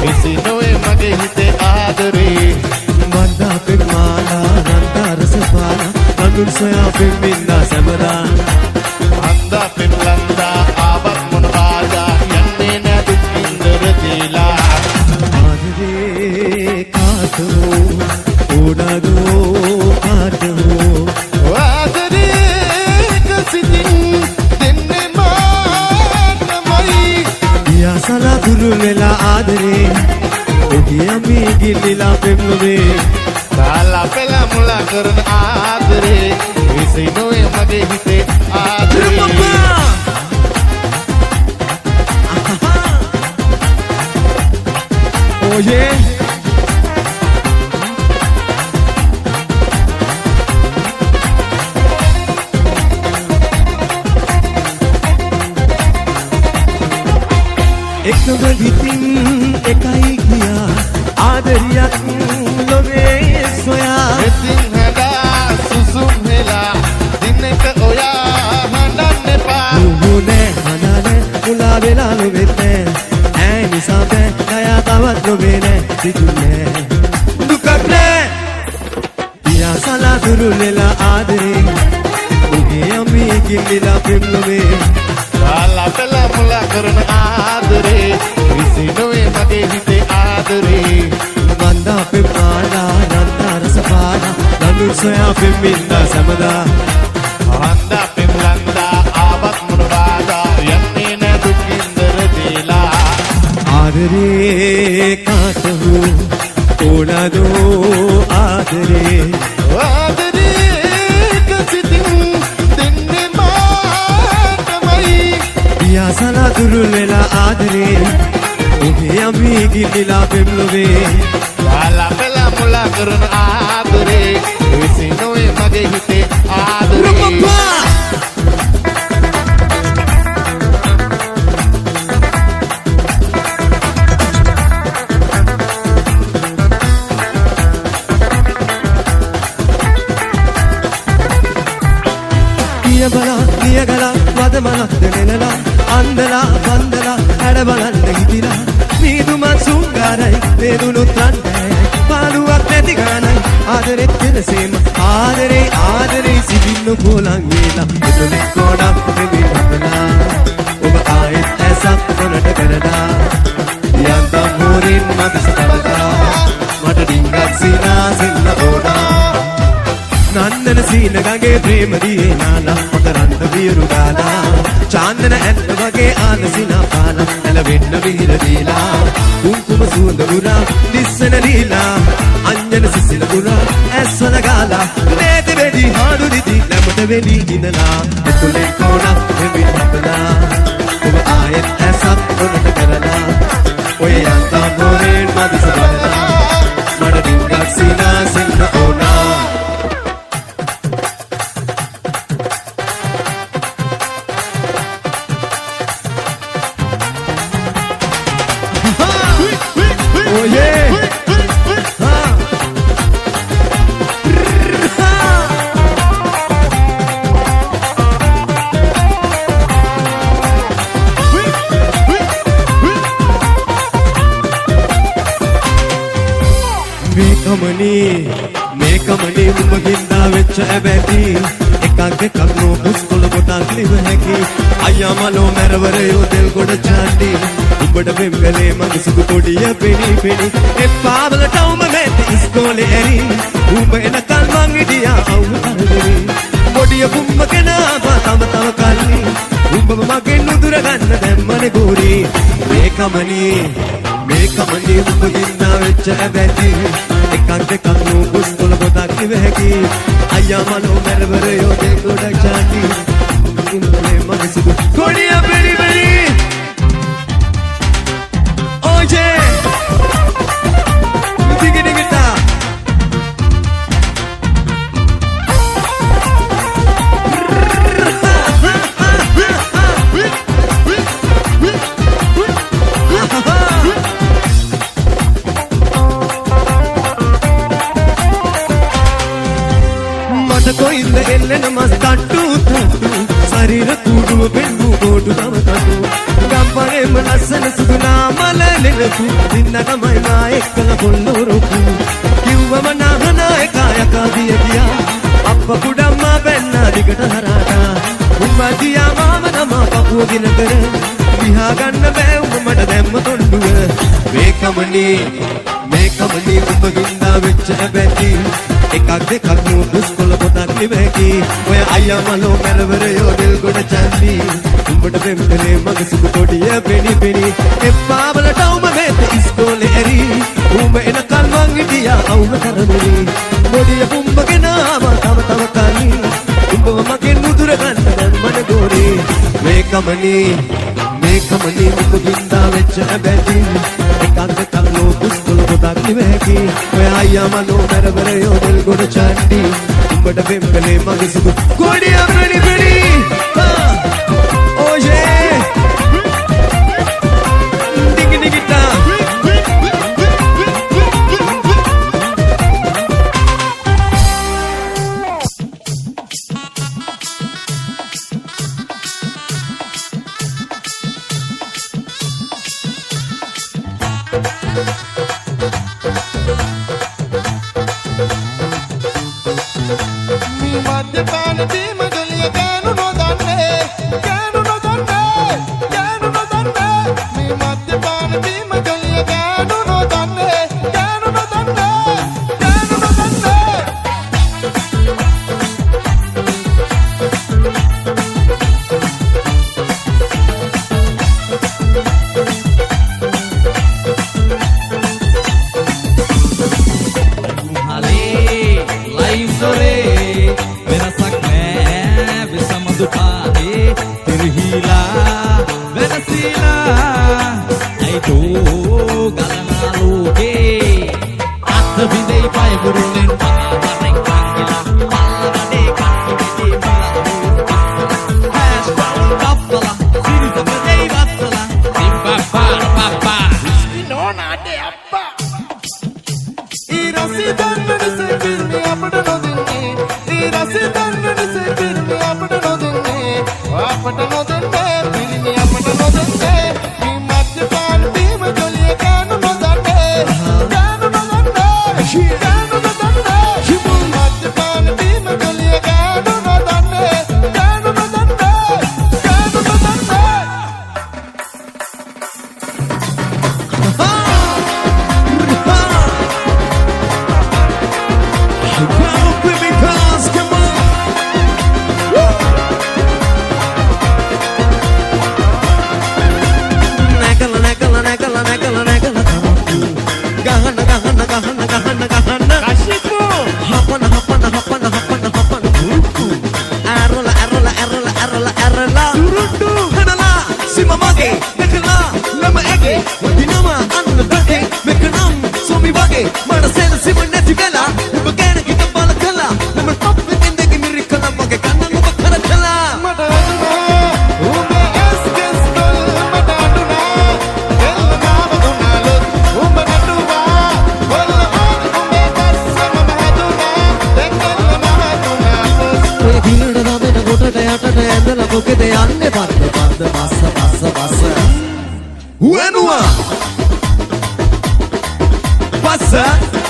විසිනොවේ මගේ හිතේ ආදරේ මන්දා පෙම්මාලා රන්දා රසපාලා නඳුන් සොයා පෙම්මින්දා සැමරා අන්දා පෙම්ලන්දා ආවත් මොන බාධා යන්නේ නෑ දුක් ඉන්දර දීලා ආදරේ කාටෝ ඕනදෝ කාටෝ ආදරේ කසිතින් දෙන්නේ මානමයි යසලා දුරු වෙලා ආදරේ ඔගේ අමී ගිලිලා පෙම්ලුවේ කාලා පෙලා මුලා කරන ආදරේ විසිනොවේ මගේ හිතේ ආදරේ Oh yeah. එකම හිතින් එකයි ගියා ආදරියක් ලොවේ සොයා ඉතින් හැඩා සුසුම් වෙලා දිනක ඔයා හඬන්න එපා නුඹනේ හනනේ මුලා වෙලා ලොවෙන්නේ ඈ නිසා බෑ නයා තවත් ලොවේ නෑ සිදුන්නේ දුකක් නෑ පියාසලා දුරු වෙලා ආදරේ ඔගේ අමී ගිලිලා පෙම්ලුවේ කාලා පෙලා මුලා කරන ආදරේ විසිනොවේ මගේ හිතේ ආදරේ මන්දා පෙම්මාලා නන්දා රසපාලා නඳුන් සොයා පෙම්මින්දා සැමදා අන්දා පෙම්ලන්දා ආවත් මොන බාධා යන්නේ නෑ දුක් ඉන්දර දීලා ආදරේ කාටහු ඕනදෝ ආදරේ ආදරේ කසිතින් දෙන්නේ මානමයි පියාසලා දුරු වෙලා ආදරේ ඔගේ අමී ගිලිලා පෙම්ලුවේ කාලා පෙලා මුලා කරන ආදරේ විසිනොවේ මගේ හිතේ ආදරේ බලා නියගලා වදමලක් දෙනෙලලා අන්දලා බන්දලා හැඩ බලන්න හිතිලා මීදුමත් සුංගාරයි වේදුනුත් රන්දෑයි පාළුවක් නැති ගානයි ආදරෙත් වෙනසේම ආදරේ ආදරේ සිටින්න පොලන් වේලා එතන කොඩක් දෙවි වදලා ඔබ ආයෙත් ඇසක් කොනට කරලා යන්තම් මෝරින් මගස තවදා මට ඩිංගක් සීනාසින්න ඕනා නන්දන සීන ගගේ ප්‍රේම දියේ නාලා මකරන්ද විරු ගාලා චාන්දන ඇත්ත වගේ ආනසිනා පාලා එළවෙන්න විහිර දීලා කුංකුම සුවඳ පුරා දිස්සන ලීලා අංජන සිසිල පුරා ඇස්වල ගාලා නේද වෙඩි හාඩු දිදි නැමට වෙලි ඉඳලා එතුලේ කොණක් දෙවි හදලා ඔබ ආයෙත් ඇසක් කොනට කරලා ඔය යන්තා මොරේන් මදිස බලලා මඩ ඩිංගක් සීනා සින්න ඕනා මේකමනේ උඹගින්දා වෙච්ච ඇබැති එකක් එකක් නෝ පුස්කොළ කොටක් ලිව හැකි අයියා මලෝ මැරවරයෝ දෙල් ගොඩ චාටි උඹට වෙම්ගලේ මගේ සුදු පොඩිය පෙනි පෙනි එපා වලටවම මැති ඉස්කෝලේ ඇරි උඹ එනකල් මං හිටියා අවුව කරදරේ පොඩිය පුම්ම කෙනා තව කල්ලි උඹම මගෙන් නුදුර ගන්න දැම්මනේ ගෝරි මේකමනේ උඹගින්දා වෙච්ච ඇබැති එකක් එකක් නෝ පුස්කොළ කොටක් ලිව හැකි අයියා මලෝ මැරවරයෝ දෙල් ගොඩ චාටි උඹේ මගේ සුදු පොඩිය පෙනි පෙනි Oye, digga. මට කොයින්ද එල්ලෙන මස් තට්ටු ශරීර කුඩුව පෙන්වූ බෝඩු තව තට්ටු ගම්පරේම ලස්සන සුදු නාමල ලෙන කරපු නින්න තමයි මා එක්කල කොල්ලෝරුපු කිව්වම නහන එකයකදී ගියා අප්ප කුඩම්මා බැන්නා දිගට හරහා උඹ ගියා මාම නම පපුව ගින කර විහා ගන්න බෑ උඹ මට දැම්ම තොණ්ඩුව මේකමනේ උඹ ගින්දා වෙච්ච බැටි එකක් දෙකක් නූඩ්ස් කොළ පොතක් නෙමෙයි ඔය අයියා මලෝ මැරවරයෝ දෙල් ගොඩ චන්දි උඹට පෙම්කලේ මගේ සුදු කොටිය පෙනි එප්පා වලට උඹ මෙත් ඉස්කෝලේ ඇරි උඹ එනකල් මං හිටියා අවුල කරමුනි මොඩිය උඹගේ නාම තව කනි උඹව මගෙන් නුදුර ගන්න දැන් මන ගෝරේ මේකමනේ උඹ ගින්දා වෙච්ච බැටි එකක් දෙකක් නූඩ්ස් කොළ පොතක් නෙමෙයි ඔය අයියා මලෝ මැරවරයෝ දෙල් ගොඩ චන්දි උඹට පෙම්කලේ මගේ සුදු කොටිය පෙනි Oh yeah! Diggy diggy down. What's that?